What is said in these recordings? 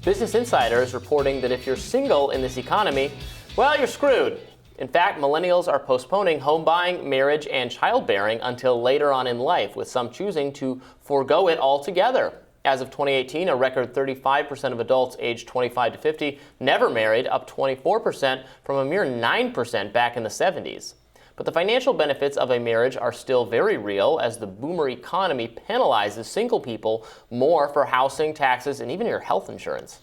Business Insider is reporting that if you're single in this economy, well, you're screwed. In fact, millennials are postponing home buying, marriage, and childbearing until later on in life, with some choosing to forego it altogether. As of 2018, a record 35% of adults aged 25 to 50 never married, up 24% from a mere 9% back in the 70s. But the financial benefits of a marriage are still very real, as the boomer economy penalizes single people more for housing, taxes, and even your health insurance.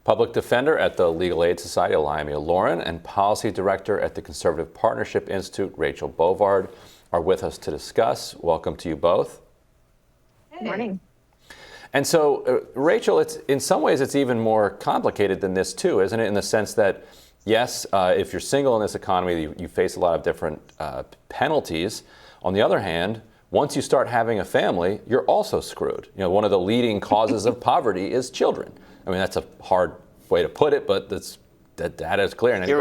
Public defender at the Legal Aid Society, Elamia Lauren, and policy director at the Conservative Partnership Institute, Rachel Bovard, are with us to discuss. Welcome to you both. Good morning. And so, Rachel, in some ways it's even more complicated than this too, isn't it? In the sense that, yes, if you're single in this economy, you face a lot of different penalties. On the other hand, once you start having a family, you're also screwed. You know, one of the leading causes of poverty is children. I mean, that's a hard way to put it, but that data is clear. And you're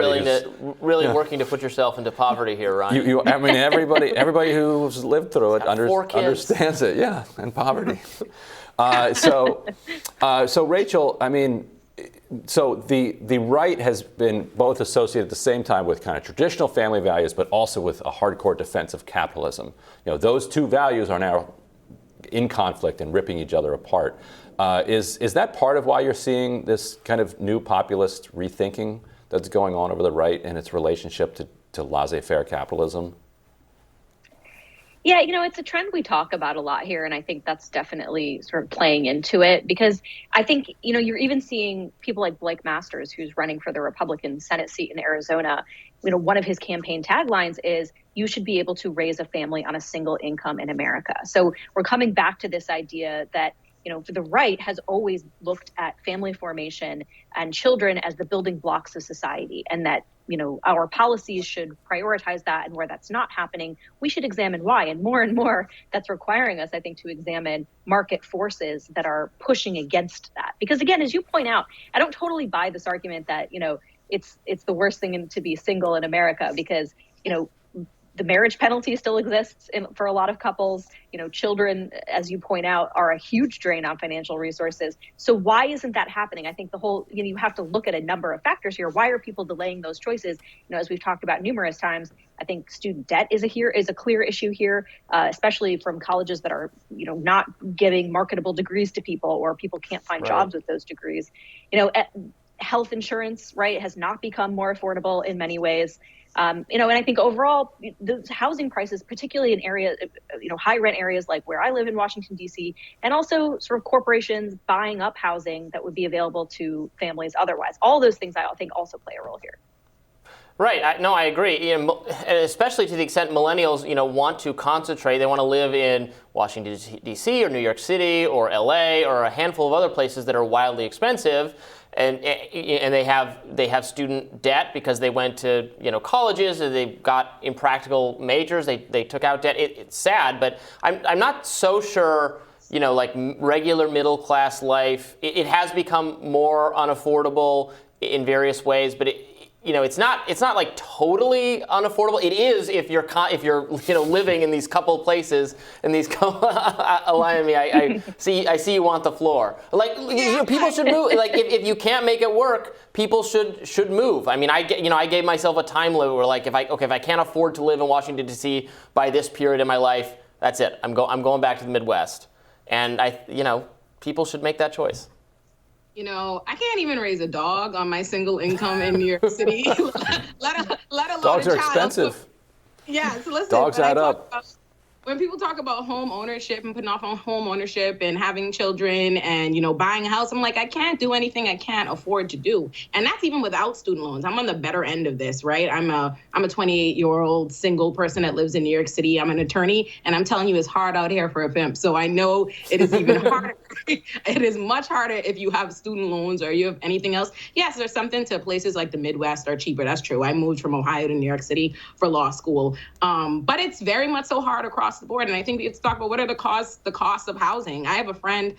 really working to put yourself into poverty here, Ryan. I mean, everybody who's lived through it understands it. Yeah, and poverty. So Rachel, I mean, so the right has been both associated at the same time with kind of traditional family values, but also with a hardcore defense of capitalism. You know, those two values are now in conflict and ripping each other apart. Is that part of why you're seeing this kind of new populist rethinking that's going on over the right and its relationship to laissez-faire capitalism? Yeah, it's a trend we talk about a lot here, and I think that's definitely sort of playing into it, because I think, you're even seeing people like Blake Masters, who's running for the Republican Senate seat in Arizona. One of his campaign taglines is, you should be able to raise a family on a single income in America. So we're coming back to this idea that, for the right has always looked at family formation and children as the building blocks of society, and that, our policies should prioritize that, and where that's not happening, we should examine why. And more, that's requiring us, I think, to examine market forces that are pushing against that. Because again, as you point out, I don't totally buy this argument that, it's the worst thing to be single in America, because, the marriage penalty still exists for a lot of couples. Children, as you point out, are a huge drain on financial resources. So why isn't that happening? I think the whole, you have to look at a number of factors here. Why are people delaying those choices? As we've talked about numerous times, I think student debt is a clear issue here, especially from colleges that are, not giving marketable degrees to people, or people can't find jobs with those degrees. Health insurance, right, has not become more affordable in many ways. And I think overall, the housing prices, particularly in areas, high rent areas like where I live in Washington, D.C., and also sort of corporations buying up housing that would be available to families otherwise. All those things I think also play a role here. Right. I agree. Especially to the extent millennials, want to concentrate. They want to live in Washington, D.C. or New York City or L.A. or a handful of other places that are wildly expensive. And they have student debt because they went to colleges, and they've got impractical majors. They took out debt. It's sad, but I'm not so sure. Like regular middle class life, it has become more unaffordable in various ways, but it's not like totally unaffordable. It is if you're living in these couple places, in these I see you want the floor. Like people should move. Like if you can't make it work, people should move. I mean, I gave myself a time limit where, like, if I can't afford to live in Washington D.C. by this period in my life, that's it. I'm going back to the Midwest, and people should make that choice. I can't even raise a dog on my single income in New York City, let alone dogs are a child. expensive. Yeah, so listen. Dogs add up. When people talk about home ownership and putting off on home ownership and having children and, buying a house, I'm like, I can't do anything I can't afford to do. And that's even without student loans. I'm on the better end of this, right? I'm a 28-year-old single person that lives in New York City. I'm an attorney, and I'm telling you, it's hard out here for a pimp. So I know it is even harder. It is much harder if you have student loans or you have anything else. Yes, there's something to places like the Midwest are cheaper. That's true. I moved from Ohio to New York City for law school. But it's very much so hard across the board. And I think we have to talk about what are the costs of housing. I have a friend,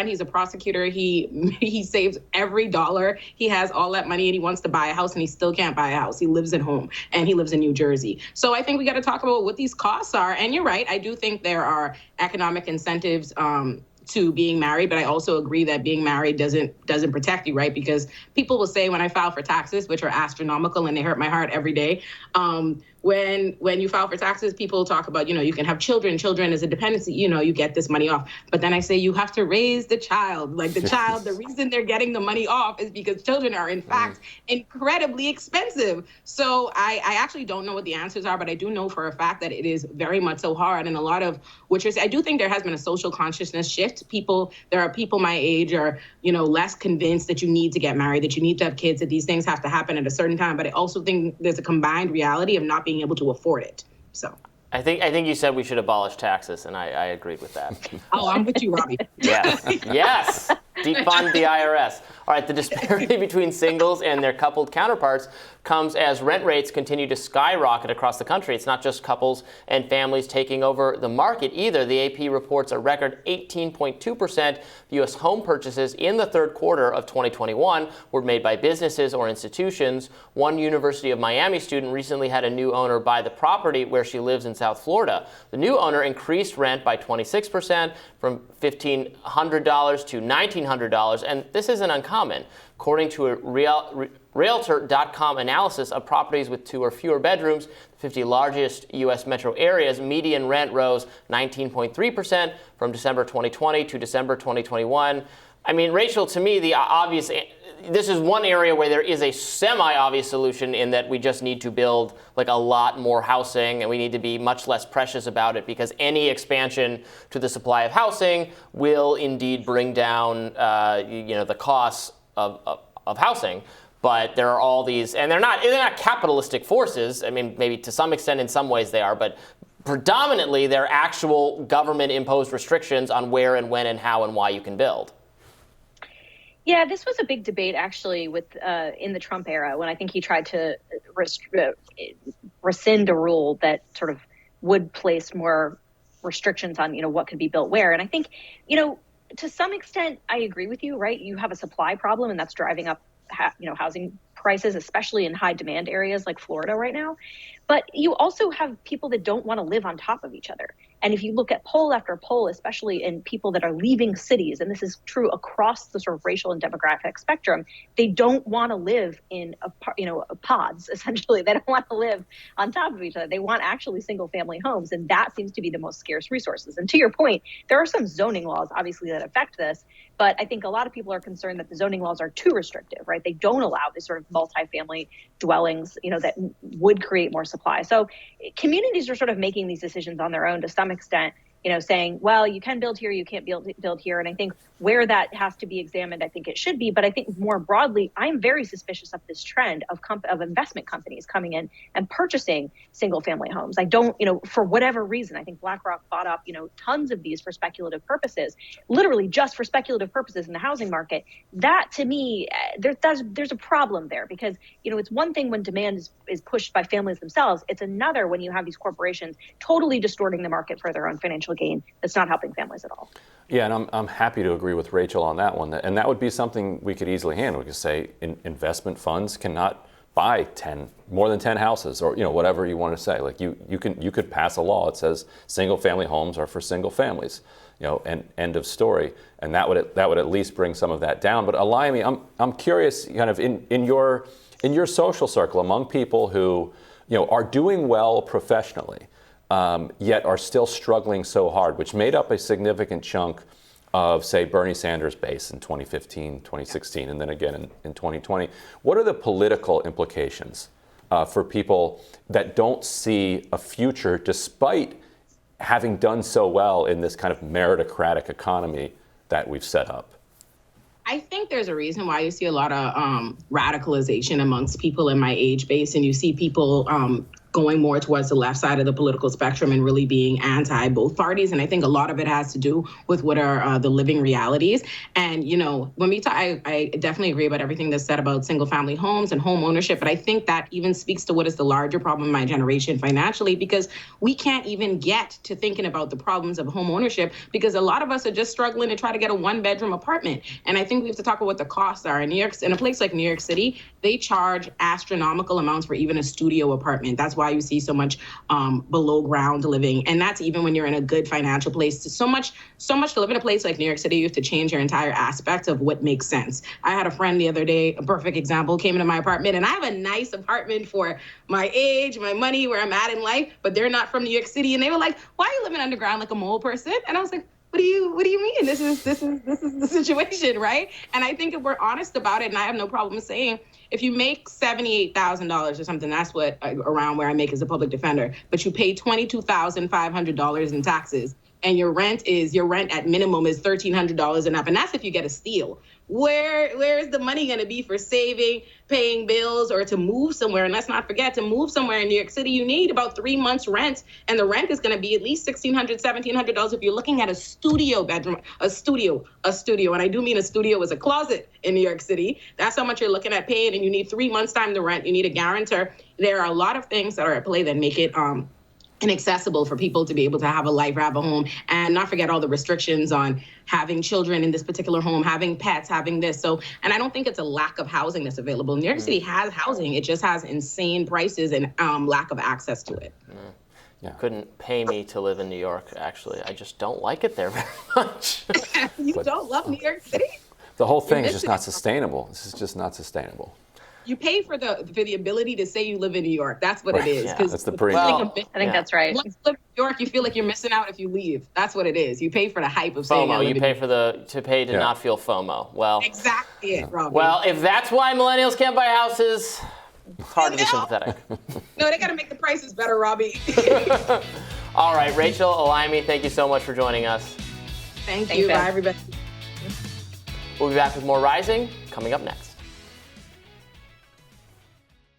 he's a prosecutor. He saves every dollar. He has all that money and he wants to buy a house and he still can't buy a house. He lives at home and he lives in New Jersey. So I think we got to talk about what these costs are. And you're right. I do think there are economic incentives to being married, but I also agree that being married doesn't protect you, right? Because people will say when I file for taxes, which are astronomical and they hurt my heart every day, when you file for taxes, people talk about, you can have children as a dependency, you get this money off. But then I say you have to raise the child. Like the child, the reason they're getting the money off is because children are in fact incredibly expensive. So I actually don't know what the answers are, but I do know for a fact that it is very much so hard. And a lot of what you're saying, I do think there has been a social consciousness shift. There are people my age are, less convinced that you need to get married, that you need to have kids, that these things have to happen at a certain time. But I also think there's a combined reality of not being able to afford it. So I think you said we should abolish taxes, and I agreed with that. Oh, I'm with you, Robbie. Yes. Defund the IRS. All right, the disparity between singles and their coupled counterparts comes as rent rates continue to skyrocket across the country. It's not just couples and families taking over the market either. The AP reports a record 18.2% of U.S. home purchases in the third quarter of 2021 were made by businesses or institutions. One University of Miami student recently had a new owner buy the property where she lives in South Florida. The new owner increased rent by 26% from $1,500 to $1,900, and this isn't uncommon. According to a Realtor.com analysis of properties with 2 or fewer bedrooms, the 50 largest U.S. metro areas, median rent rose 19.3% from December 2020 to December 2021. I mean, Rachel, to me, this is one area where there is a semi-obvious solution in that we just need to build like a lot more housing, and we need to be much less precious about it, because any expansion to the supply of housing will indeed bring down the costs of housing. But there are all these, and they're not capitalistic forces. I mean, maybe to some extent in some ways they are, but predominantly they're actual government-imposed restrictions on where and when and how and why you can build. Yeah, this was a big debate actually in the Trump era, when I think he tried to rescind a rule that sort of would place more restrictions on what could be built where. And I think to some extent I agree with you, right? You have a supply problem, and that's driving up housing prices, especially in high demand areas like Florida right now. But you also have people that don't want to live on top of each other. And if you look at poll after poll, especially in people that are leaving cities, and this is true across the sort of racial and demographic spectrum, they don't want to live in pods, essentially. They don't want to live on top of each other. They want actually single family homes. And that seems to be the most scarce resources. And to your point, there are some zoning laws, obviously, that affect this. But I think a lot of people are concerned that the zoning laws are too restrictive, right? They don't allow this sort of multifamily dwellings, that would create more supply. So communities are sort of making these decisions on their own to some extent, saying, well, you can build here, you can't build here. And I think where that has to be examined, I think it should be. But I think more broadly, I'm very suspicious of this trend of investment companies coming in and purchasing single family homes. I don't, for whatever reason, I think BlackRock bought up, tons of these for speculative purposes, literally just for speculative purposes in the housing market. That to me, there's a problem there, because, it's one thing when demand is pushed by families themselves. It's another when you have these corporations totally distorting the market for their own financial gain. That's not helping families at all. Yeah, and I'm happy to agree with Rachel on that one. And that would be something we could easily handle. We could say investment funds cannot buy more than 10 houses, or whatever you want to say. Like you could pass a law that says single family homes are for single families, and end of story. And that would at least bring some of that down. But Alayemi, I'm curious, kind of in your social circle, among people who are doing well professionally, yet are still struggling so hard, which made up a significant chunk of, say, Bernie Sanders' base in 2015, 2016, and then again in 2020. What are the political implications for people that don't see a future despite having done so well in this kind of meritocratic economy that we've set up? I think there's a reason why you see a lot of radicalization amongst people in my age base, and you see people going more towards the left side of the political spectrum and really being anti both parties. And I think a lot of it has to do with what are the living realities. And, when we talk, I definitely agree about everything that's said about single family homes and home ownership. But I think that even speaks to what is the larger problem in my generation financially, because we can't even get to thinking about the problems of home ownership, because a lot of us are just struggling to try to get a 1-bedroom apartment. And I think we have to talk about what the costs are. In a place like New York City, they charge astronomical amounts for even a studio apartment. That's why why you see so much below ground living. And that's even when you're in a good financial place. So much to live in a place like New York City, you have to change your entire aspect of what makes sense. I had a friend the other day, a perfect example, came into my apartment, and I have a nice apartment for my age, my money, where I'm at in life, but they're not from New York City. And they were like, why are you living underground like a mole person? And I was like, what do you mean? This is the situation, right? And I think if we're honest about it, and I have no problem saying, if you make $78,000 or something, that's what around where I make as a public defender, but you pay $22,500 in taxes, and your rent at minimum is $1,300 and up, and that's if you get a steal. Where is the money going to be for saving, paying bills, or to move somewhere? And let's not forget, to move somewhere in New York City, you need about 3 months rent, and the rent is going to be at least $1,600, $1,700 if you're looking at a studio bedroom, a studio. And I do mean a studio is a closet in New York City. That's how much you're looking at paying, and you need 3 months time to rent. You need a guarantor. There are a lot of things that are at play that make it inaccessible for people to be able to have a life, have a home, and not forget all the restrictions on having children in this particular home, having pets, having this. So, and I don't think it's a lack of housing that's available. New York City has housing. It just has insane prices and lack of access to it. Yeah. Couldn't pay me to live in New York, actually. I just don't like it there very much. You don't love New York City? The whole thing is just not sustainable. This is just not sustainable. You pay for the ability to say you live in New York. That's what it is. Yeah, that's the premium. Well, I think that's right. Once you live in New York, you feel like you're missing out if you leave. That's what it is. You pay for the hype of saying FOMO. You pay to not feel FOMO. Well, exactly it, Robbie. Well, if that's why millennials can't buy houses, it's hard to be sympathetic. No, they got to make the prices better, Robbie. All right, Rachel Alaimi, thank you so much for joining us. Thank you. Bye, everybody. We'll be back with more Rising coming up next.